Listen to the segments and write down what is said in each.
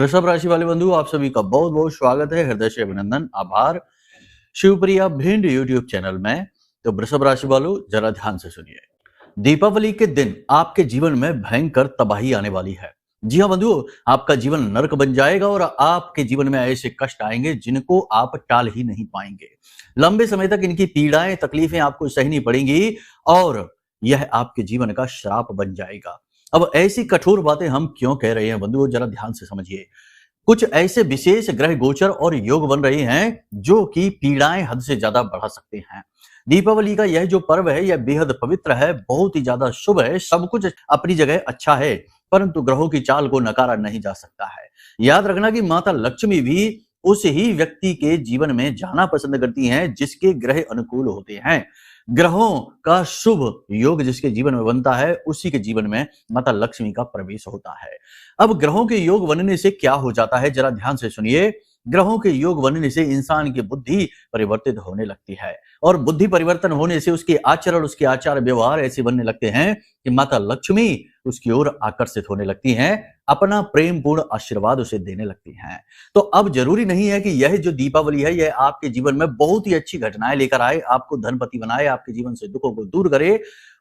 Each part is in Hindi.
वृषभ राशि वाले बंधु, आप सभी का बहुत बहुत स्वागत है। हृदय से अभिनंदन, आभार। शिवप्रिया भिंड यूट्यूब चैनल में। तो वृषभ राशि वालों, जरा ध्यान से सुनिए। दीपावली के दिन आपके जीवन में भयंकर तबाही आने वाली है। जी हाँ बंधुओं, आपका जीवन नरक बन जाएगा और आपके जीवन में ऐसे कष्ट आएंगे जिनको आप टाल ही नहीं पाएंगे। लंबे समय तक इनकी पीड़ाएं, तकलीफें आपको सहनी पड़ेंगी और यह आपके जीवन का श्राप बन जाएगा। अब ऐसी कठोर बातें हम क्यों कह रहे हैं बंधुओं, जरा ध्यान से समझिए। कुछ ऐसे विशेष ग्रह गोचर और योग बन रहे हैं जो कि पीड़ाएं हद से ज्यादा बढ़ा सकते हैं। दीपावली का यह जो पर्व है, यह बेहद पवित्र है, बहुत ही ज्यादा शुभ है, सब कुछ अपनी जगह अच्छा है, परंतु ग्रहों की चाल को नकारा नहीं जा सकता है। याद रखना कि माता लक्ष्मी भी उस ही व्यक्ति के जीवन में जाना पसंद करती हैं जिसके ग्रह अनुकूल होते हैं। ग्रहों का शुभ योग जिसके जीवन में बनता है, उसी के जीवन में माता लक्ष्मी का प्रवेश होता है। अब ग्रहों के योग बनने से क्या हो जाता है, जरा ध्यान से सुनिए। ग्रहों के योग बनने से इंसान की बुद्धि परिवर्तित होने लगती है और बुद्धि परिवर्तन होने से उसके आचरण, उसके आचार व्यवहार ऐसे बनने लगते हैं कि माता लक्ष्मी उसकी ओर आकर्षित होने लगती हैं, अपना प्रेम पूर्ण आशीर्वाद उसे देने लगती हैं। तो अब जरूरी नहीं है कि यह जो दीपावली है, यह आपके जीवन में बहुत ही अच्छी घटनाएं लेकर आए, आपको धनपति बनाए, आपके जीवन से दुखों को दूर करे,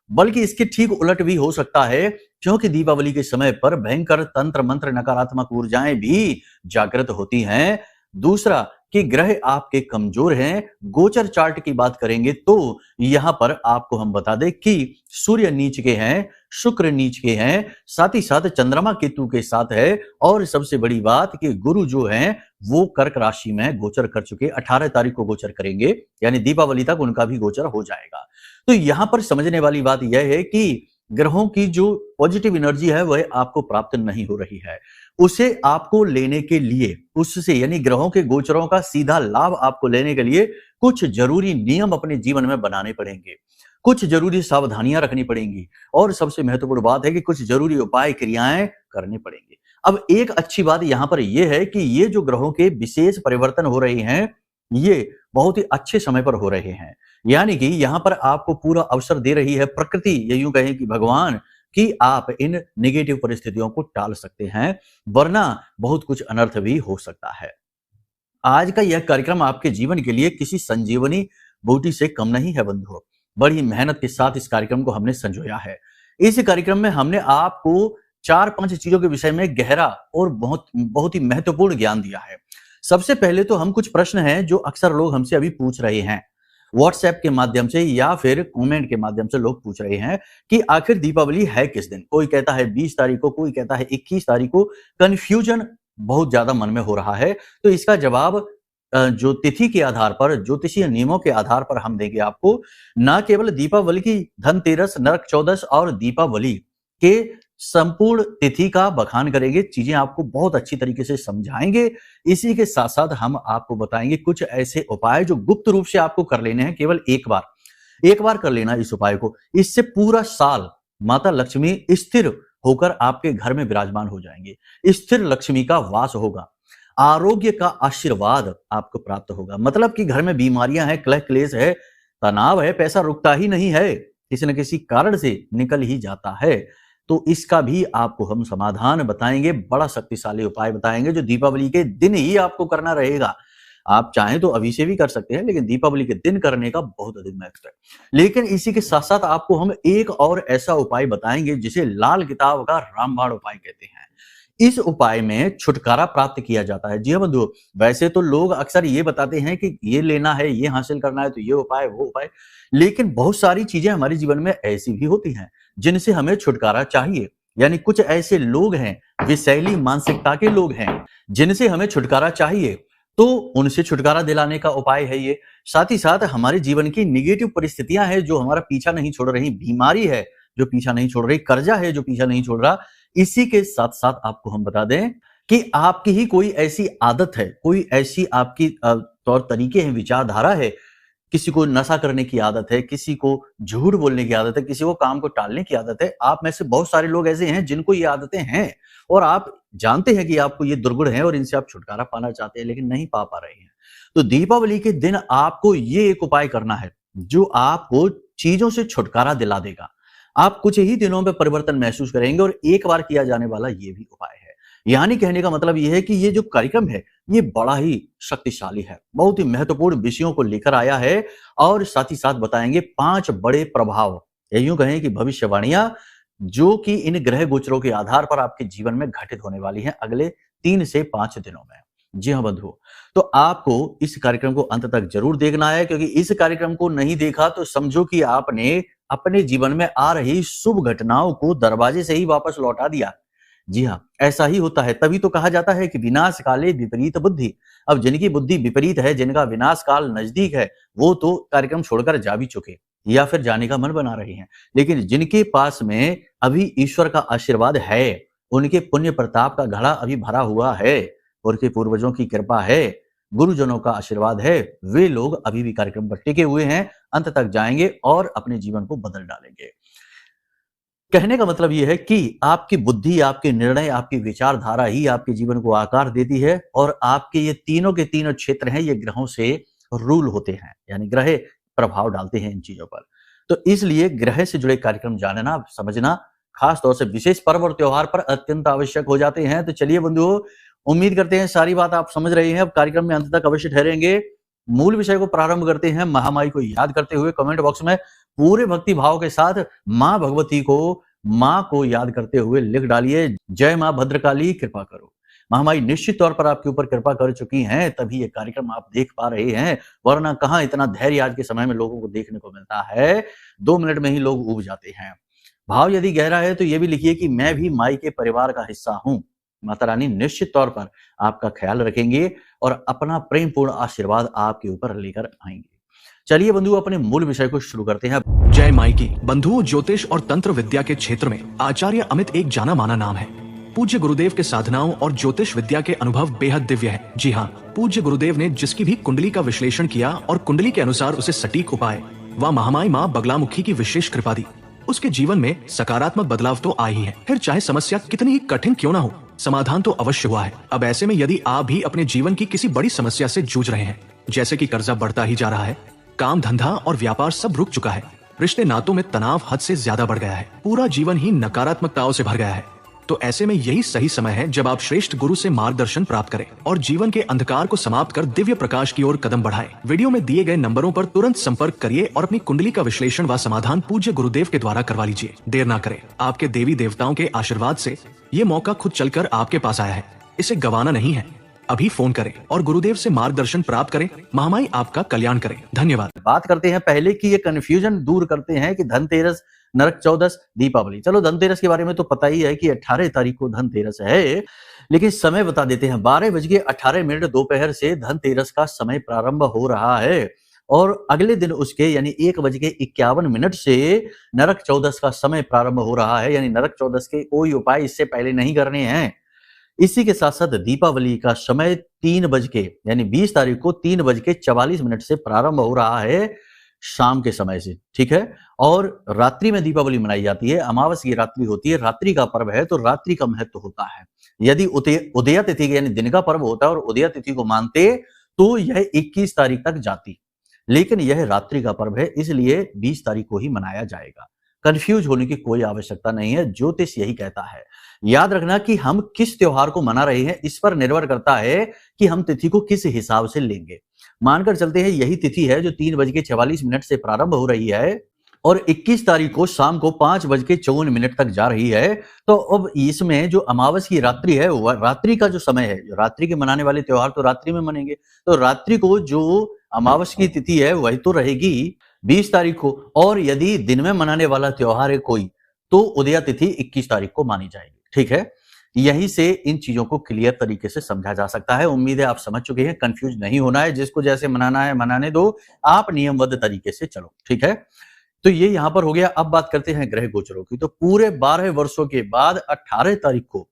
बल्कि इसके ठीक उलट भी हो सकता है, क्योंकि दीपावली के समय पर भयंकर तंत्र मंत्र, नकारात्मक ऊर्जाएं भी जागृत होती हैं। दूसरा कि ग्रह आपके कमजोर हैं। गोचर चार्ट की बात करेंगे तो यहां पर आपको हम बता दें कि सूर्य नीच के हैं, शुक्र नीच के हैं, साथ ही साथ चंद्रमा केतु के साथ है, और सबसे बड़ी बात कि गुरु जो हैं वो कर्क राशि में गोचर कर चुके, 18 तारीख को गोचर करेंगे, यानी दीपावली तक उनका भी गोचर हो जाएगा। तो यहां पर समझने वाली बात यह है कि ग्रहों की जो पॉजिटिव एनर्जी है वह आपको प्राप्त नहीं हो रही है। उसे आपको लेने के लिए, उससे यानी ग्रहों के गोचरों का सीधा लाभ आपको लेने के लिए कुछ जरूरी नियम अपने जीवन में बनाने पड़ेंगे, कुछ जरूरी सावधानियां रखनी पड़ेंगी, और सबसे महत्वपूर्ण बात है कि कुछ जरूरी उपाय क्रियाएं करने पड़ेंगे। अब एक अच्छी बात यहां पर यह है कि ये जो ग्रहों के विशेष परिवर्तन हो रहे हैं, ये बहुत ही अच्छे समय पर हो रहे हैं। यानी कि यहां पर आपको पूरा अवसर दे रही है प्रकृति, ये यूं कहें कि भगवान, कि आप इन नेगेटिव परिस्थितियों को टाल सकते हैं, वरना बहुत कुछ अनर्थ भी हो सकता है। आज का यह कार्यक्रम आपके जीवन के लिए किसी संजीवनी बूटी से कम नहीं है बंधुओं। बड़ी मेहनत के साथ इस कार्यक्रम को हमने संजोया है। इस कार्यक्रम में हमने आपको 4-5 चीजों के विषय में गहरा और बहुत बहुत ही महत्वपूर्ण ज्ञान दिया है। सबसे पहले तो हम कुछ प्रश्न हैं जो अक्सर लोग हमसे अभी पूछ रहे हैं, व्हाट्सएप के माध्यम से या फिर कमेंट के माध्यम से लोग पूछ रहे हैं कि आखिर दीपावली है किस दिन। कोई कहता है 20 तारीख को, कोई कहता है 21 तारीख को। कंफ्यूजन बहुत ज्यादा मन में हो रहा है। तो इसका जवाब जो तिथि के आधार पर, ज्योतिषीय नियमों के आधार पर हम देंगे आपको। न केवल दीपावली की धनतेरस, नरक चौदस और दीपावली के संपूर्ण तिथि का बखान करेंगे, चीजें आपको बहुत अच्छी तरीके से समझाएंगे। इसी के साथ साथ हम आपको बताएंगे कुछ ऐसे उपाय जो गुप्त रूप से आपको कर लेने हैं, केवल एक बार कर लेना इस उपाय को। इससे पूरा साल माता लक्ष्मी स्थिर होकर आपके घर में विराजमान हो जाएंगे, स्थिर लक्ष्मी का वास होगा, आरोग्य का आशीर्वाद आपको प्राप्त होगा। मतलब कि घर में बीमारियां हैं, कलह क्लेश है, तनाव है, पैसा रुकता ही नहीं है, किसी न किसी कारण से निकल ही जाता है, तो इसका भी आपको हम समाधान बताएंगे। बड़ा शक्तिशाली उपाय बताएंगे जो दीपावली के दिन ही आपको करना रहेगा। आप चाहें तो अभी से भी कर सकते हैं, लेकिन दीपावली के दिन करने का बहुत अधिक महत्व है। लेकिन इसी के साथ साथ आपको हम एक और ऐसा उपाय बताएंगे जिसे लाल किताब का रामबाण उपाय कहते हैं। इस उपाय में छुटकारा प्राप्त किया जाता है। जी हाँ बंधुओं, वैसे तो लोग अक्सर ये बताते हैं कि ये लेना है, ये हासिल करना है, तो ये उपाय वो उपाय, लेकिन बहुत सारी चीजें हमारे जीवन में ऐसी भी होती हैं जिनसे हमें छुटकारा चाहिए। यानी कुछ ऐसे लोग हैं, विषैली मानसिकता के लोग हैं, जिनसे हमें छुटकारा चाहिए, तो उनसे छुटकारा दिलाने का उपाय है ये। साथ ही साथ हमारे जीवन की निगेटिव परिस्थितियां हैं जो हमारा पीछा नहीं छोड़ रही, बीमारी है जो पीछा नहीं छोड़ रही, कर्जा है जो पीछा नहीं छोड़ रहा। इसी के साथ साथ आपको हम बता दें कि आपकी ही कोई ऐसी आदत है, कोई ऐसी आपकी तौर तरीके हैं, विचारधारा है, किसी को नशा करने की आदत है, किसी को झूठ बोलने की आदत है, किसी को काम को टालने की आदत है। आप में से बहुत सारे लोग ऐसे हैं जिनको ये आदतें हैं और आप जानते हैं कि आपको ये दुर्गुण है और इनसे आप छुटकारा पाना चाहते हैं, लेकिन नहीं पा रहे हैं। तो दीपावली के दिन आपको ये एक उपाय करना है जो आपको चीजों से छुटकारा दिला देगा। आप कुछ ही दिनों में परिवर्तन महसूस करेंगे और एक बार किया जाने वाला ये भी उपाय है। यानी कहने का मतलब ये है कि ये जो कार्यक्रम है ये बड़ा ही शक्तिशाली है, बहुत ही महत्वपूर्ण विषयों को लेकर आया है और साथ ही साथ बताएंगे 5 बड़े प्रभाव, या यूं कहें कि भविष्यवाणियां जो कि इन ग्रह गोचरों के आधार पर आपके जीवन में घटित होने वाली हैं अगले 3 से 5 दिनों में। जी हाँ बंधुओं, तो आपको इस कार्यक्रम को अंत तक जरूर देखना है, क्योंकि इस कार्यक्रम को नहीं देखा तो समझो कि आपने अपने जीवन में आ रही शुभ घटनाओं को दरवाजे से ही वापस लौटा दिया। जी हाँ, ऐसा ही होता है, तभी तो कहा जाता है कि विनाश काले विपरीत बुद्धि। अब जिनकी बुद्धि विपरीत है, जिनका विनाश काल नजदीक है, वो तो कार्यक्रम छोड़कर जा भी चुके या फिर जाने का मन बना रहे हैं। लेकिन जिनके पास में अभी ईश्वर का आशीर्वाद है, उनके पुण्य प्रताप का घड़ा अभी भरा हुआ है, उनके पूर्वजों की कृपा है, गुरुजनों का आशीर्वाद है, वे लोग अभी भी कार्यक्रम पर टिके हुए हैं, अंत तक जाएंगे और अपने जीवन को बदल डालेंगे। कहने का मतलब यह है कि आपकी बुद्धि, आपके निर्णय, आपकी विचारधारा ही आपके जीवन को आकार देती है और आपके ये तीनों के तीनों क्षेत्र हैं, ये ग्रहों से रूल होते हैं, यानी ग्रह प्रभाव डालते हैं इन चीजों पर। तो इसलिए ग्रह से जुड़े कार्यक्रम जानना, समझना, खास तौर से विशेष पर्व और त्योहार पर अत्यंत आवश्यक हो जाते हैं। तो चलिए बंधुओं, उम्मीद करते हैं सारी बात आप समझ रहे हैं। अब कार्यक्रम में अंत तक अवश्य ठहरेंगे। मूल विषय को प्रारंभ करते हैं महामाई को याद करते हुए। कमेंट बॉक्स में पूरे भक्ति भाव के साथ मां भगवती को, मां को याद करते हुए लिख डालिए, जय मां भद्रकाली कृपा करो। महामाई निश्चित तौर पर आपके ऊपर कृपा कर चुकी हैं, तभी ये कार्यक्रम आप देख पा रहे हैं, वरना कहां इतना धैर्य आज के समय में लोगों को देखने को मिलता है। 2 मिनट में ही लोग उब जाते हैं। भाव यदि गहरा है तो ये भी लिखिए कि मैं भी माई के परिवार का हिस्सा हूं। माता रानी निश्चित तौर पर आपका ख्याल रखेंगे और अपना प्रेम पूर्ण आशीर्वाद आपके ऊपर लेकर आएंगे। चलिए बंधु, अपने मूल विषय को शुरू करते हैं। जय माई की। बंधुओं, ज्योतिष और तंत्र विद्या के क्षेत्र में आचार्य अमित एक जाना माना नाम है। पूज्य गुरुदेव के साधनाओं और ज्योतिष विद्या के अनुभव बेहद दिव्य है। जी हाँ, पूज्य गुरुदेव ने जिसकी भी कुंडली का विश्लेषण किया और कुंडली के अनुसार उसे सटीक उपाय व महामाई माँ बगलामुखी की विशेष कृपा दी, उसके जीवन में सकारात्मक बदलाव तो आ ही है। फिर चाहे समस्या कितनी ही कठिन क्यों ना हो, समाधान तो अवश्य हुआ है। अब ऐसे में यदि आप भी अपने जीवन की किसी बड़ी समस्या से जूझ रहे हैं, जैसे कि कर्जा बढ़ता ही जा रहा है, काम धंधा और व्यापार सब रुक चुका है, रिश्ते नातों में तनाव हद से ज्यादा बढ़ गया है, पूरा जीवन ही नकारात्मकताओं से भर गया है, तो ऐसे में यही सही समय है जब आप श्रेष्ठ गुरु से मार्गदर्शन प्राप्त करें और जीवन के अंधकार को समाप्त कर दिव्य प्रकाश की ओर कदम बढ़ाएं। वीडियो में दिए गए नंबरों पर तुरंत संपर्क करिए और अपनी कुंडली का विश्लेषण व समाधान पूज्य गुरुदेव के द्वारा करवा लीजिए। देर ना करें, आपके देवी देवताओं के आशीर्वाद से ये मौका खुद चलकर आपके पास आया है, इसे गंवाना नहीं है। अभी फोन करें और गुरुदेव से मार्गदर्शन प्राप्त करें। महामाई आपका कल्याण करें। धन्यवाद। बात करते हैं पहले कि ये कंफ्यूजन दूर करते हैं कि धनतेरस, नरक चौदस, दीपावली। चलो धनतेरस के बारे में तो पता ही है कि 18 तारीख को धनतेरस है, लेकिन समय बता देते हैं। 12:18 दोपहर से धनतेरस का समय प्रारंभ हो रहा है और अगले दिन उसके यानी 1:51 से नरक चौदस का समय प्रारंभ हो रहा है। यानी नरक चौदस के कोई उपाय इससे पहले नहीं करने हैं। इसी के साथ साथ दीपावली का समय 3 बज के यानी 20 तारीख को 3:44 से प्रारंभ हो रहा है शाम के समय से, ठीक है। और रात्रि में दीपावली मनाई जाती है, अमावस की रात्रि होती है, रात्रि का पर्व है तो रात्रि का महत्व होता है। यदि उदया तिथि यानी दिन का पर्व होता है और उदया तिथि को मानते तो यह 21 तारीख तक जाती, लेकिन यह रात्रि का पर्व है, इसलिए 20 तारीख को ही मनाया जाएगा। कंफ्यूज होने की कोई आवश्यकता नहीं है, ज्योतिष यही कहता है। याद रखना कि हम किस त्योहार को मना रहे हैं, इस पर निर्भर करता है कि हम तिथि को किस हिसाब से लेंगे। मानकर चलते हैं यही तिथि है जो 3:44 से प्रारंभ हो रही है और 21 तारीख को शाम को 5:54 तक जा रही है। तो अब इसमें जो अमावस की रात्रि है, वह रात्रि का जो समय है, जो रात्रि के मनाने वाले त्योहार तो रात्रि में मनेंगे, तो रात्रि को जो अमावस की तिथि है वही तो रहेगी 20 तारीख को। और यदि दिन में मनाने वाला त्योहार है कोई, तो उदया तिथि 21 तारीख को मानी जाएगी, ठीक है। यहीं से इन चीजों को क्लियर तरीके से समझा जा सकता है। उम्मीद है आप समझ चुके हैं, कंफ्यूज नहीं होना है, जिसको जैसे मनाना है मनाने दो, आप नियमबद्ध तरीके से चलो, ठीक है। तो ये यहां पर हो गया। अब बात करते हैं ग्रह गोचरों की। तो पूरे 12 वर्षों के बाद 18 तारीख को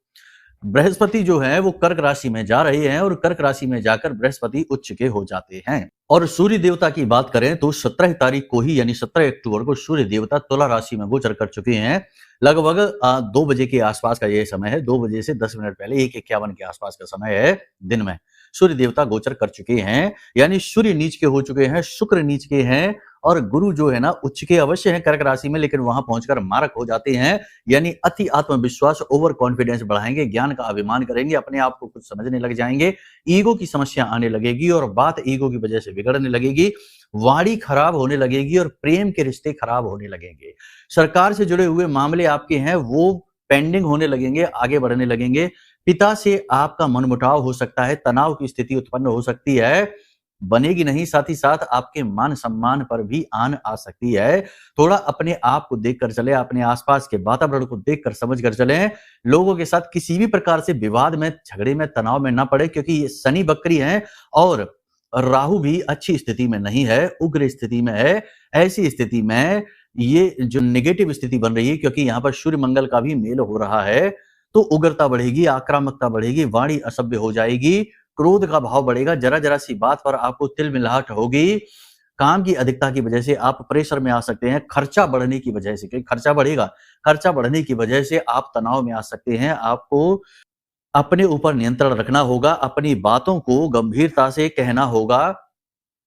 बृहस्पति जो है वो कर्क राशि में जा रहे हैं और कर्क राशि में जाकर बृहस्पति उच्च के हो जाते हैं। और सूर्य देवता की बात करें तो 17 तारीख को ही यानी 17 अक्टूबर को सूर्य देवता तुला राशि में गोचर कर चुके हैं। लगभग 2 बजे के आसपास का यह समय है, 2 बजे से 10 मिनट पहले 1:51 के आसपास का समय है दिन में। सूर्य देवता गोचर कर चुके हैं, यानी सूर्य नीच के हो चुके हैं, शुक्र नीच के हैं और गुरु जो है ना उच्च के अवश्य हैं कर्क राशि में, लेकिन वहां पहुंचकर मारक हो जाते हैं, यानी अति आत्मविश्वास, ओवर कॉन्फिडेंस बढ़ाएंगे, ज्ञान का अभिमान करेंगे, अपने आप को कुछ समझने लग जाएंगे, ईगो की समस्या आने लगेगी और बात ईगो की वजह से बिगड़ने लगेगी, वाणी खराब होने लगेगी और प्रेम के रिश्ते खराब होने लगेंगे। सरकार से जुड़े हुए मामले आपके हैं वो पेंडिंग होने लगेंगे, आगे बढ़ने लगेंगे। पिता से आपका मनमुटाव हो सकता है, तनाव की स्थिति उत्पन्न हो सकती है, बनेगी नहीं, साथ ही साथ आपके मान सम्मान पर भी आन आ सकती है। थोड़ा अपने आप को देखकर चले, अपने आसपास के वातावरण को देखकर समझ कर चले, लोगों के साथ किसी भी प्रकार से विवाद में, झगड़े में, तनाव में ना पड़े, क्योंकि ये शनि बकरी है और राहु भी अच्छी स्थिति में नहीं है, उग्र स्थिति में है। ऐसी स्थिति में ये जो नेगेटिव स्थिति बन रही है, क्योंकि यहाँ पर सूर्य मंगल का भी मेल हो रहा है, तो उग्रता बढ़ेगी, आक्रामकता बढ़ेगी, वाणी असभ्य हो जाएगी, क्रोध का भाव बढ़ेगा, जरा जरा सी बात पर आपको तिलमिलाहट होगी, काम की अधिकता की वजह से आप प्रेशर में आ सकते हैं, खर्चा बढ़ने की वजह से, क्योंकि खर्चा बढ़ेगा, खर्चा बढ़ने की वजह से आप तनाव में आ सकते हैं। आपको अपने ऊपर नियंत्रण रखना होगा, अपनी बातों को गंभीरता से कहना होगा,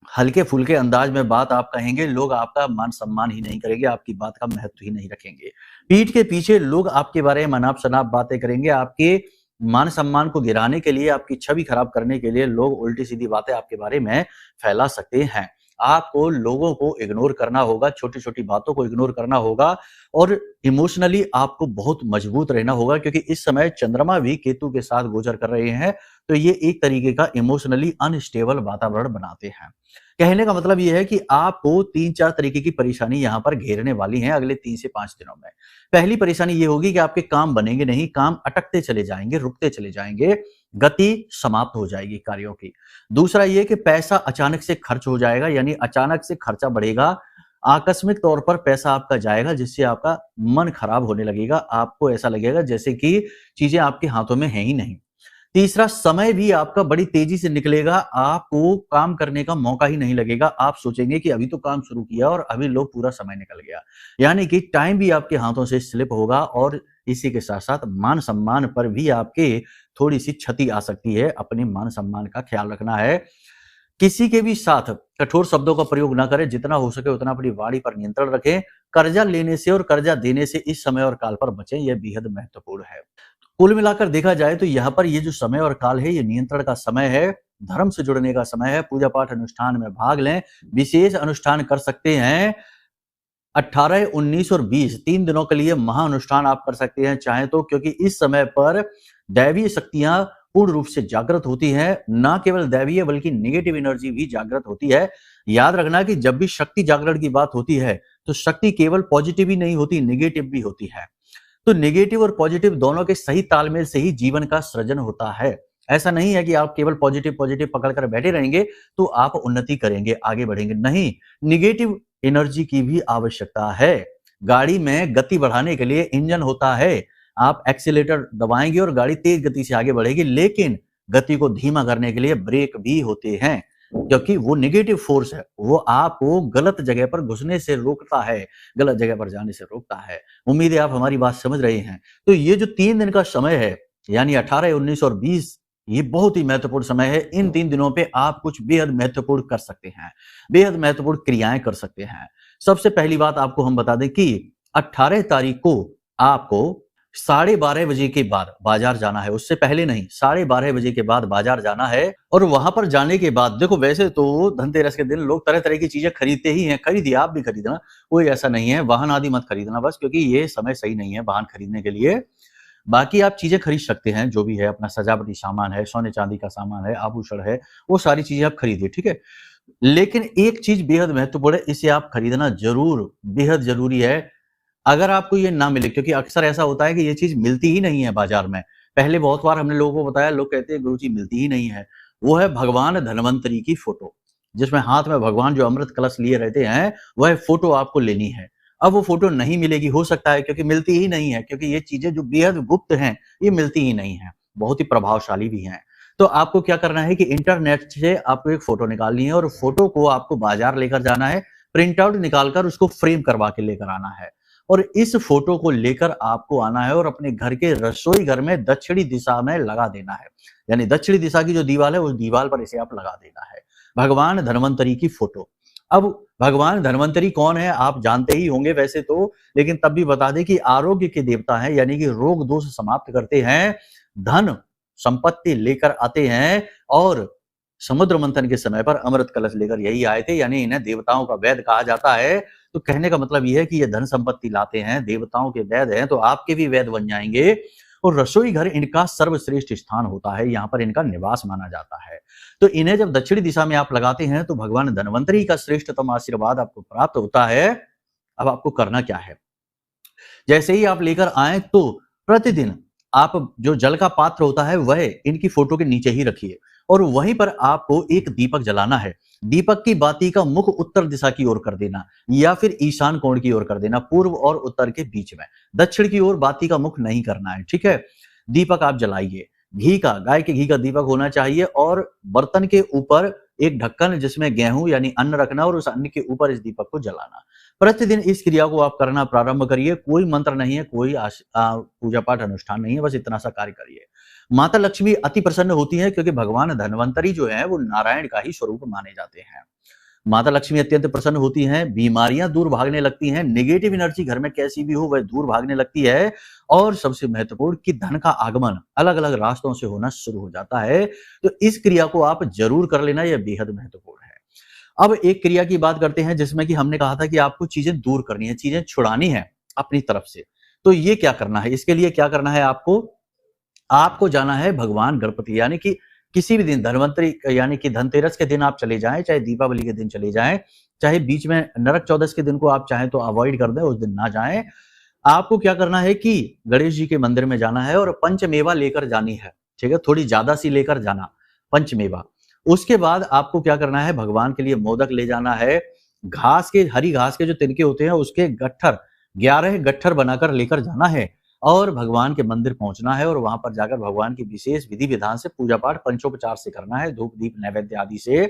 हल्के फुल्के अंदाज में बात आप कहेंगे, लोग आपका मान सम्मान ही नहीं करेंगे, आपकी बात का महत्व ही नहीं रखेंगे। पीठ के पीछे लोग आपके बारे में अनाप शनाप बातें करेंगे, आपके मान सम्मान को गिराने के लिए, आपकी छवि खराब करने के लिए लोग उल्टी सीधी बातें आपके बारे में फैला सकते हैं। आपको लोगों को इग्नोर करना होगा, छोटी छोटी बातों को इग्नोर करना होगा और इमोशनली आपको बहुत मजबूत रहना होगा, क्योंकि इस समय चंद्रमा भी केतु के साथ गोचर कर रहे हैं, तो ये एक तरीके का इमोशनली अनस्टेबल वातावरण बनाते हैं। कहने का मतलब ये है कि आपको 3-4 तरीके की परेशानी यहाँ पर घेरने वाली हैं अगले 3 से 5 दिनों में। पहली परेशानी ये होगी कि आपके काम बनेंगे नहीं, काम अटकते चले जाएंगे, रुकते चले जाएंगे, गति समाप्त हो जाएगी कार्यों की। दूसरा ये कि पैसा अचानक से खर्च हो जाएगा, यानी अचानक से खर्चा बढ़ेगा, आकस्मिक तौर पर पैसा आपका जाएगा, जिससे आपका मन खराब होने लगेगा, आपको ऐसा लगेगा जैसे कि चीजें आपके हाथों में है ही नहीं। तीसरा, समय भी आपका बड़ी तेजी से निकलेगा, आपको काम करने का मौका ही नहीं लगेगा, आप सोचेंगे कि अभी तो काम शुरू किया और अभी लो पूरा समय निकल गया, यानी कि टाइम भी आपके हाथों से स्लिप होगा और इसी के साथ साथ मान सम्मान पर भी आपके थोड़ी सी क्षति आ सकती है। अपने मान सम्मान का ख्याल रखना है। किसी के भी साथ कठोर शब्दों का प्रयोग ना करें, जितना हो सके उतना अपनी वाणी पर नियंत्रण रखें। कर्जा लेने से और कर्जा देने से इस समय और काल पर बचें, यह बेहद महत्वपूर्ण है। कुल मिलाकर देखा जाए तो यहाँ पर ये जो समय और काल है, ये नियंत्रण का समय है, धर्म से जुड़ने का समय है, पूजा पाठ अनुष्ठान में भाग लें, विशेष अनुष्ठान कर सकते हैं। 18, 19 और 20 3 दिनों के लिए महाअनुष्ठान आप कर सकते हैं चाहे तो, क्योंकि इस समय पर दैवीय शक्तियां पूर्ण रूप से जागृत होती हैं। ना केवल दैवीय बल्कि नेगेटिव एनर्जी भी जागृत होती है। याद रखना कि जब भी शक्ति जागरण की बात होती है तो शक्ति केवल पॉजिटिव ही नहीं होती, नेगेटिव भी होती है। तो नेगेटिव और पॉजिटिव दोनों के सही तालमेल से ही जीवन का सृजन होता है। ऐसा नहीं है कि आप केवल पॉजिटिव पॉजिटिव पकड़कर बैठे रहेंगे तो आप उन्नति करेंगे, आगे बढ़ेंगे, नहीं, नेगेटिव एनर्जी की भी आवश्यकता है। गाड़ी में गति बढ़ाने के लिए इंजन होता है, आप एक्सीलेटर दबाएंगे और गाड़ी तेज गति से आगे बढ़ेगी, लेकिन गति को धीमा करने के लिए ब्रेक भी होते हैं, क्योंकि वो नेगेटिव फोर्स है, वो आपको गलत जगह पर घुसने से रोकता है, गलत जगह पर जाने से रोकता है। उम्मीद है आप हमारी बात समझ रहे हैं। तो ये जो 3 दिन का समय है, यानी 18, 19 और 20, ये बहुत ही महत्वपूर्ण समय है। इन 3 दिनों पे आप कुछ बेहद महत्वपूर्ण कर सकते हैं, बेहद महत्वपूर्ण क्रियाएं कर सकते हैं। सबसे पहली बात आपको हम बता दें कि 18 तारीख को आपको 12:30 बजे के बाद बाजार जाना है, उससे पहले नहीं, 12:30 बजे के बाद बाजार जाना है। और वहां पर जाने के बाद देखो, वैसे तो धनतेरस के दिन लोग तरह तरह की चीजें खरीदते ही हैं, खरीदिए, आप भी खरीदना, कोई ऐसा नहीं है। वाहन आदि मत खरीदना बस, क्योंकि ये समय सही नहीं है वाहन खरीदने के लिए। बाकी आप चीजें खरीद सकते हैं, जो भी है अपना सजावटी सामान है, सोने चांदी का सामान है, आभूषण है, वो सारी चीजें आप खरीदिए, ठीक है। लेकिन एक चीज बेहद महत्वपूर्ण है, इसे आप खरीदना जरूर, बेहद जरूरी है। अगर आपको ये ना मिले, क्योंकि अक्सर ऐसा होता है कि ये चीज मिलती ही नहीं है बाजार में। पहले बहुत बार हमने लोगों को बताया, लोग कहते हैं गुरुजी मिलती ही नहीं है। वो है भगवान धन्वंतरी की फोटो, जिसमें हाथ में भगवान जो अमृत कलश लिए रहते हैं, वह फोटो आपको लेनी है। अब वो फोटो नहीं मिलेगी, हो सकता है क्योंकि मिलती ही नहीं है, क्योंकि ये चीजें जो बेहद गुप्त हैं, ये मिलती ही नहीं है, बहुत ही प्रभावशाली भी हैं। तो आपको क्या करना है कि इंटरनेट से आपको एक फोटो निकालनी है और फोटो को आपको बाजार लेकर जाना है, प्रिंट आउट निकालकर उसको फ्रेम करवा के लेकर आना है और इस फोटो को लेकर आपको आना है और अपने घर के रसोई घर में दक्षिणी दिशा में लगा देना है। यानी दक्षिणी दिशा की जो दीवार है, उस दीवार पर इसे आप लगा देना है, भगवान धन्वंतरी की फोटो। अब भगवान धन्वंतरी कौन है आप जानते ही होंगे वैसे तो, लेकिन तब भी बता दें कि आरोग्य के देवता हैं, यानी कि रोग दोष समाप्त करते हैं, धन संपत्ति लेकर आते हैं, और समुद्र मंथन के समय पर अमृत कलश लेकर यही आए थे, यानी इन्हें देवताओं का वैद्य कहा जाता है। तो कहने का मतलब यह है कि ये धन संपत्ति लाते हैं, देवताओं के वैद्य हैं, तो आपके भी वैद्य बन जाएंगे। और रसोई घर इनका सर्वश्रेष्ठ स्थान होता है, यहाँ पर इनका निवास माना जाता है। तो इन्हें जब दक्षिणी दिशा में आप लगाते हैं तो भगवान धन्वंतरी का श्रेष्ठतम आशीर्वाद आपको प्राप्त होता है। अब आपको करना क्या है, जैसे ही आप लेकर आए तो प्रतिदिन आप जो जल का पात्र होता है वह इनकी फोटो के नीचे ही रखिए, और वहीं पर आपको एक दीपक जलाना है। दीपक की बाती का मुख उत्तर दिशा की ओर कर देना, या फिर ईशान कोण की ओर कर देना, पूर्व और उत्तर के बीच में। दक्षिण की ओर बाती का मुख नहीं करना है, ठीक है। दीपक आप जलाइए, घी का, गाय के घी का दीपक होना चाहिए, और बर्तन के ऊपर एक ढक्कन जिसमें गेहूं यानी अन्न रखना, और उस अन्न के ऊपर इस दीपक को जलाना। प्रतिदिन इस क्रिया को आप करना प्रारंभ करिए। कोई मंत्र नहीं है, कोई पूजा पाठ अनुष्ठान नहीं है, बस इतना सा कार्य करिए। माता लक्ष्मी अति प्रसन्न होती है, क्योंकि भगवान धन्वंतरी जो है वो नारायण का ही स्वरूप माने जाते हैं। माता लक्ष्मी अत्यंत प्रसन्न होती हैं, बीमारियां दूर भागने लगती हैं, नेगेटिव एनर्जी घर में कैसी भी हो वह दूर भागने लगती है, और सबसे महत्वपूर्ण कि धन का आगमन अलग अलग रास्तों से होना शुरू हो जाता है। तो इस क्रिया को आप जरूर कर लेना, यह बेहद महत्वपूर्ण है। अब एक क्रिया की बात करते हैं जिसमें कि हमने कहा था कि आपको चीजें दूर करनी है, चीजें छुड़ानी है अपनी तरफ से। तो ये क्या करना है, इसके लिए क्या करना है, आपको जाना है भगवान गणपति, यानी कि किसी भी दिन धन्वंतरी यानी कि धनतेरस के दिन आप चले जाएं, चाहे दीपावली के दिन चले जाएं, चाहे बीच में नरक चौदस के दिन को आप चाहें तो अवॉइड कर दें, उस दिन ना जाएं। आपको क्या करना है कि गणेश जी के मंदिर में जाना है और पंचमेवा लेकर जानी है, ठीक है, थोड़ी ज्यादा सी लेकर जाना पंचमेवा। उसके बाद आपको क्या करना है, भगवान के लिए मोदक ले जाना है, हरी घास के जो तिनके होते हैं उसके गट्ठर 11 गट्ठर बनाकर लेकर जाना है, और भगवान के मंदिर पहुंचना है, और वहां पर जाकर भगवान की विशेष विधि विधान से पूजा पाठ पंचोपचार से करना है, धूप दीप नैवेद्य आदि से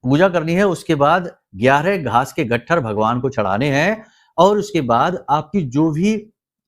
पूजा करनी है। उसके बाद 11 घास के गट्ठर भगवान को चढ़ाने हैं, और उसके बाद आपकी जो भी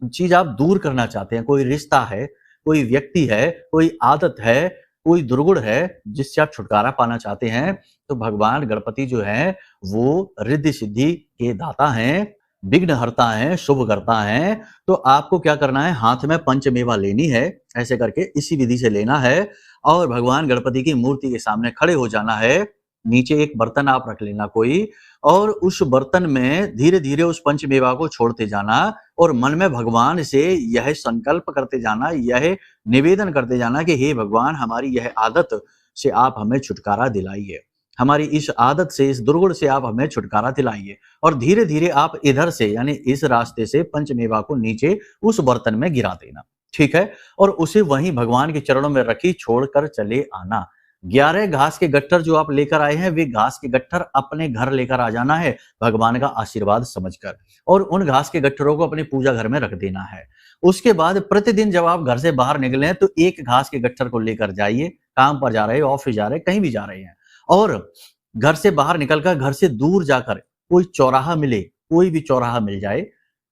चीज आप दूर करना चाहते हैं, कोई रिश्ता है, कोई व्यक्ति है, कोई आदत है, कोई दुर्गुण है जिससे आप छुटकारा पाना चाहते हैं, तो भगवान गणपति जो है वो रिद्धि सिद्धि के दाता हैं, विघ्न हरता है, शुभ करता है। तो आपको क्या करना है, हाथ में पंचमेवा लेनी है, ऐसे करके इसी विधि से लेना है, और भगवान गणपति की मूर्ति के सामने खड़े हो जाना है। नीचे एक बर्तन आप रख लेना कोई, और उस बर्तन में धीरे धीरे उस पंचमेवा को छोड़ते जाना, और मन में भगवान से यह संकल्प करते जाना, यह निवेदन करते जाना कि हे भगवान, हमारी यह आदत से आप हमें छुटकारा दिलाइए, हमारी इस आदत से, इस दुर्गुण से आप हमें छुटकारा दिलाइए। और धीरे धीरे आप इधर से यानी इस रास्ते से पंचमेवा को नीचे उस बर्तन में गिरा देना, ठीक है, और उसे वहीं भगवान के चरणों में रखी छोड़कर चले आना। 11 घास के गट्ठर जो आप लेकर आए हैं, वे घास के गट्ठर अपने घर लेकर आ जाना है भगवान का आशीर्वाद समझकर, और उन घास के गट्ठरों को अपनी पूजा घर में रख देना है। उसके बाद प्रतिदिन जब आप घर से बाहर निकले तो एक घास के गट्ठर को लेकर जाइए, काम पर जा रहे हैं, ऑफिस जा रहे हैं, कहीं भी जा रहे हैं, और घर से बाहर निकलकर घर से दूर जाकर कोई चौराहा मिले, कोई भी चौराहा मिल जाए,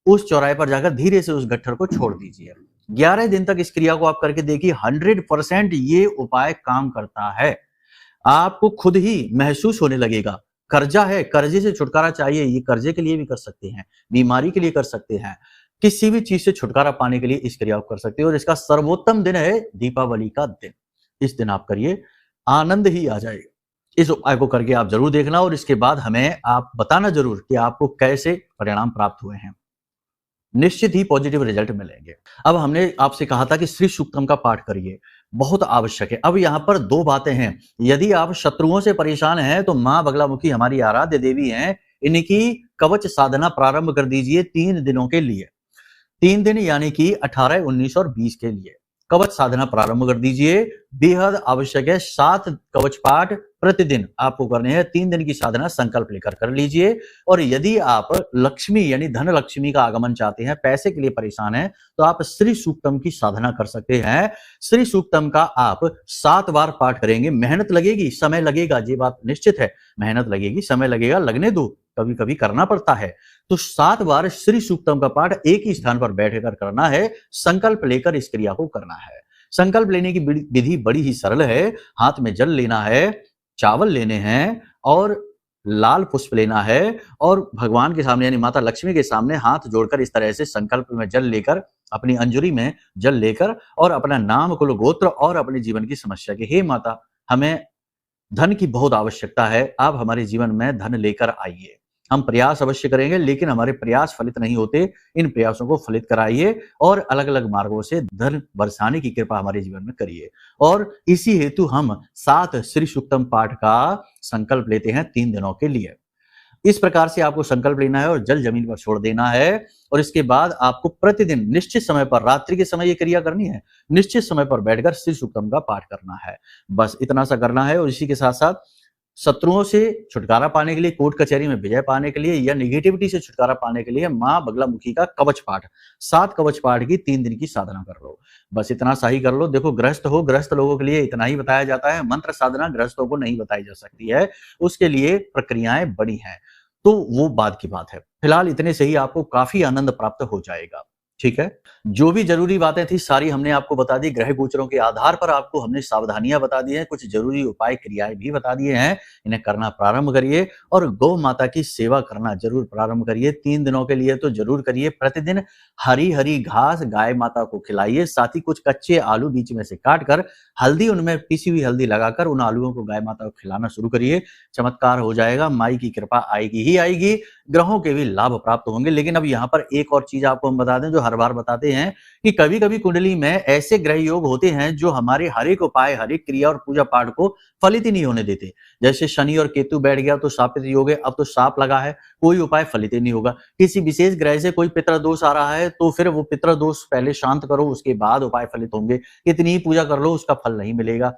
उस चौराहे पर जाकर धीरे से उस गट्ठर को छोड़ दीजिए। 11 दिन तक इस क्रिया को आप करके देखिए, 100% ये उपाय काम करता है। आपको खुद ही महसूस होने लगेगा। कर्जा है, कर्जे से छुटकारा चाहिए, ये कर्जे के लिए भी कर सकते हैं, बीमारी के लिए कर सकते हैं, किसी भी चीज से छुटकारा पाने के लिए इस क्रिया को कर सकते हैं। और इसका सर्वोत्तम दिन है दीपावली का दिन। इस दिन आप करिए, आनंद ही आ जाएगा। इस उपाय को करके आप जरूर देखना, और इसके बाद हमें आप बताना जरूर कि आपको कैसे परिणाम प्राप्त हुए हैं। निश्चित ही पॉजिटिव रिजल्ट मिलेंगे। अब हमने आपसे कहा था कि श्री सूक्तम का पाठ करिए, बहुत आवश्यक है। अब यहाँ पर 2 बातें हैं। यदि आप शत्रुओं से परेशान हैं तो मां बगलामुखी हमारी आराध्य देवी हैं, इनकी कवच साधना प्रारंभ कर दीजिए 3 दिनों के लिए। 3 दिन यानी कि 18, 19 और 20 के लिए कवच साधना प्रारंभ कर दीजिए। बेहद आवश्यक है। 7 कवच पाठ प्रतिदिन आपको करने हैं। 3 दिन की साधना संकल्प लेकर कर लीजिए। और यदि आप लक्ष्मी यानी धन लक्ष्मी का आगमन चाहते हैं, पैसे के लिए परेशान हैं, तो आप श्री सूक्तम की साधना कर सकते हैं। श्री सूक्तम का आप 7 बार पाठ करेंगे। मेहनत लगेगी, समय लगेगा, ये बात निश्चित है। मेहनत लगेगी, समय लगेगा, लगने दो, कभी कभी करना पड़ता है। तो 7 बार श्री सूक्तम का पाठ एक ही स्थान पर बैठकर करना है। संकल्प लेकर इस क्रिया को करना है। संकल्प लेने की विधि बड़ी ही सरल है। हाथ में जल लेना है, चावल लेने हैं और लाल पुष्प लेना है और भगवान के सामने यानी माता लक्ष्मी के सामने हाथ जोड़कर इस तरह से संकल्प में जल लेकर, अपनी अंजुरी में जल लेकर और अपना नाम, कुल, गोत्र और अपने जीवन की समस्या के, हे माता, हमें धन की बहुत आवश्यकता है, आप हमारे जीवन में धन लेकर आइए। हम प्रयास अवश्य करेंगे, लेकिन हमारे प्रयास फलित नहीं होते। इन प्रयासों को फलित कराइए और अलग-अलग मार्गों से धन बरसाने की कृपा हमारे जीवन में करिए। और इसी हेतु हम 7 श्री सूक्तम पाठ का संकल्प लेते हैं 3 दिनों के लिए। इस प्रकार से आपको संकल्प लेना है और जल जमीन पर छोड़ देना है और इसके बाद आपको प्रतिदिन निश्चित समय पर, रात्रि के समय ये क्रिया करनी है, निश्चित समय पर बैठकर श्री सूक्तम का पाठ करना है। बस इतना सा करना है और इसी के साथ-साथ शत्रुओं से छुटकारा पाने के लिए, कोर्ट कचहरी में विजय पाने के लिए या नेगेटिविटी से छुटकारा पाने के लिए मां बगलामुखी का कवच पाठ, 7 कवच पाठ की 3 दिन की साधना कर लो। बस इतना सा ही कर लो। देखो, गृहस्थ लोगों के लिए इतना ही बताया जाता है। मंत्र साधना गृहस्थों को नहीं बताई जा सकती है, उसके लिए प्रक्रियाएं बड़ी हैं, तो वो बाद की बात है। फिलहाल इतने से ही आपको काफी आनंद प्राप्त हो जाएगा। ठीक है, जो भी जरूरी बातें थी सारी हमने आपको बता दी। ग्रह गोचरों के आधार पर आपको हमने सावधानियां बता दी हैं, कुछ जरूरी उपाय क्रियाएं भी बता दिए हैं। इन्हें करना प्रारंभ करिए और गौ माता की सेवा करना जरूर प्रारंभ करिए। 3 दिनों के लिए तो जरूर करिए। प्रतिदिन हरी हरी घास गाय माता को खिलाइए, साथ ही कुछ कच्चे आलू बीच में से काट कर हल्दी, उनमें पिसी हुई हल्दी लगाकर उन आलूओं को गाय माता को खिलाना शुरू करिए। चमत्कार हो जाएगा, माई की कृपा आएगी ही आएगी, ग्रहों के भी लाभ प्राप्त होंगे। लेकिन अब यहाँ पर एक और चीज आपको हम बता दें, जो हर बार बताते हैं कि कभी कभी कुंडली में ऐसे ग्रह योग होते हैं जो हमारे हर एक उपाय, हर एक क्रिया और पूजा पाठ को फलित ही नहीं होने देते। जैसे शनि और केतु बैठ गया तो शापित योग है, अब तो शाप लगा है, कोई उपाय फलित ही नहीं होगा। किसी विशेष ग्रह से कोई पितृ दोष आ रहा है तो फिर वो पितृ दोष पहले शांत करो, उसके बाद उपाय फलित होंगे। कितनी ही पूजा कर लो, उसका फल नहीं मिलेगा।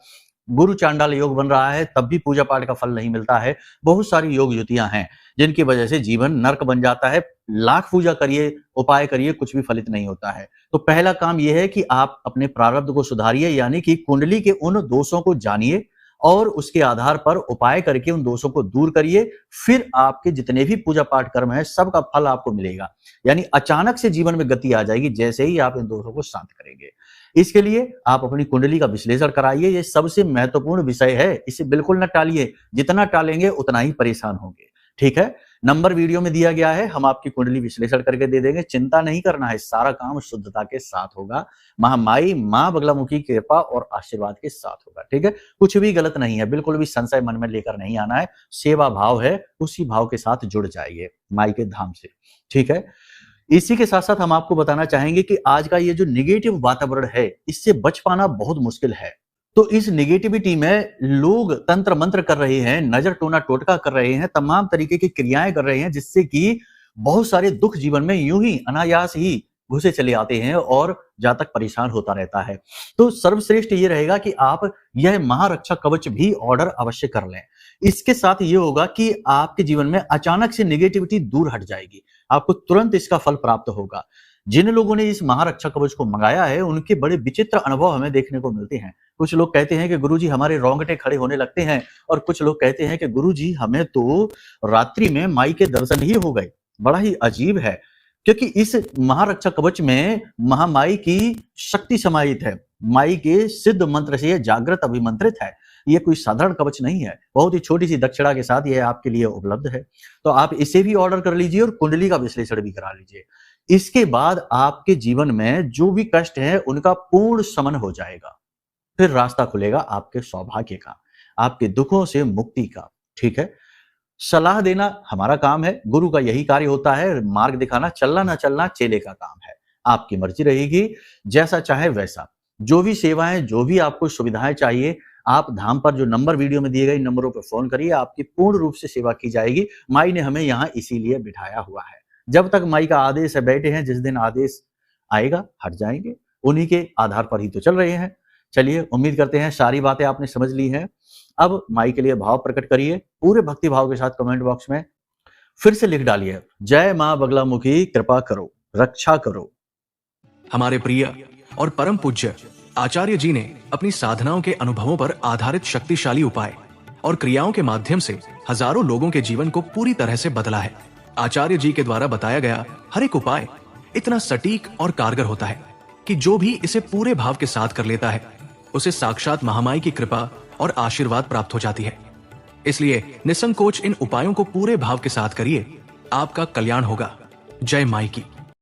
गुरु चांडाल योग बन रहा है तब भी पूजा पाठ का फल नहीं मिलता है। बहुत सारी योग युतियां हैं जिनकी वजह से जीवन नर्क बन जाता है। लाख पूजा करिए, उपाय करिए, कुछ भी फलित नहीं होता है। तो पहला काम यह है कि आप अपने प्रारब्ध को सुधारिए, यानी कि कुंडली के उन दोषों को जानिए और उसके आधार पर उपाय करके उन दोषों को दूर करिए। फिर आपके जितने भी पूजा पाठ कर्म है सबका फल आपको मिलेगा। यानी अचानक से जीवन में गति आ जाएगी जैसे ही आप इन दोषों को शांत करेंगे। इसके लिए आप अपनी कुंडली का विश्लेषण कराइए, ये सबसे महत्वपूर्ण विषय है, इसे बिल्कुल न टालिए। जितना टालेंगे उतना ही परेशान होंगे। ठीक है, नंबर वीडियो में दिया गया है, हम आपकी कुंडली विश्लेषण करके दे देंगे। चिंता नहीं करना है, सारा काम शुद्धता के साथ होगा, महामाई मां बगलामुखी की कृपा और आशीर्वाद के साथ होगा। ठीक है, कुछ भी गलत नहीं है, बिल्कुल भी संशय मन में लेकर नहीं आना है। सेवा भाव है, उसी भाव के साथ जुड़ जाइए माई के धाम से। ठीक है, इसी के साथ साथ हम आपको बताना चाहेंगे कि आज का ये जो निगेटिव वातावरण है, इससे बच पाना बहुत मुश्किल है। तो इस निगेटिविटी में लोग तंत्र मंत्र कर रहे हैं, नजर टोना टोटका कर रहे हैं, तमाम तरीके की क्रियाएं कर रहे हैं, जिससे कि बहुत सारे दुख जीवन में यूं ही अनायास ही घुसे चले आते हैं और जातक परेशान होता रहता है। तो सर्वश्रेष्ठ ये रहेगा कि आप यह महारक्षा कवच भी ऑर्डर अवश्य कर लें। इसके साथ ये होगा कि आपके जीवन में अचानक से निगेटिविटी दूर हट जाएगी, आपको तुरंत इसका फल प्राप्त होगा। जिन लोगों ने इस महारक्षा कवच को मंगाया है उनके बड़े विचित्र अनुभव हमें देखने को मिलते हैं। कुछ लोग कहते हैं कि गुरुजी हमारे रोंगटे खड़े होने लगते हैं, और कुछ लोग कहते हैं कि गुरुजी हमें तो रात्रि में माई के दर्शन ही हो गए। बड़ा ही अजीब है, क्योंकि इस महारक्षा कवच में महामाई की शक्ति समाहित है, माई के सिद्ध मंत्र से यह जागृत अभिमंत्रित है। ये कोई साधारण कवच नहीं है, बहुत ही छोटी सी दक्षिणा के साथ यह आपके लिए उपलब्ध है। तो आप इसे भी ऑर्डर कर लीजिए और कुंडली का विश्लेषण भी करा लीजिए। इसके बाद आपके जीवन में जो भी कष्ट है उनका पूर्ण शमन हो जाएगा, फिर रास्ता खुलेगा आपके सौभाग्य का, आपके दुखों से मुक्ति का। ठीक है, सलाह देना हमारा काम है, गुरु का यही कार्य होता है, मार्ग दिखाना। चलना ना चलना चेले का काम है, आपकी मर्जी रहेगी, जैसा चाहे वैसा। जो भी सेवाएं, जो भी आपको सुविधाएं चाहिए, आप धाम पर जो नंबर वीडियो में दिए गए नंबरों पर फोन करिए, आपकी पूर्ण रूप से सेवा की जाएगी। माई ने हमें यहाँ इसीलिए बिठाया हुआ है। जब तक माई का आदेश है बैठे हैं, जिस दिन आदेश आएगा हट जाएंगे, उन्हीं के आधार पर ही तो चल रहे हैं। चलिए, उम्मीद करते हैं सारी बातें आपने समझ ली हैं। अब माई के लिए भाव प्रकट करिए पूरे भक्ति भाव के साथ कमेंट बॉक्स में फिर से लिख डालिए, जय मां बगलामुखी कृपा करो, रक्षा करो। हमारे प्रिय और परम पूज्य आचार्य जी ने अपनी साधनाओं के अनुभवों पर आधारित शक्तिशाली उपाय और क्रियाओं के माध्यम से हजारों लोगों के जीवन को पूरी तरह से बदला है। आचार्य जी के द्वारा बताया गया हर एक उपाय इतना सटीक और कारगर होता है कि जो भी इसे पूरे भाव के साथ कर लेता है उसे साक्षात महामाई की कृपा और आशीर्वाद प्राप्त हो जाती है। इसलिए निसंकोच इन उपायों को पूरे भाव के साथ करिए, आपका कल्याण होगा। जय माई की।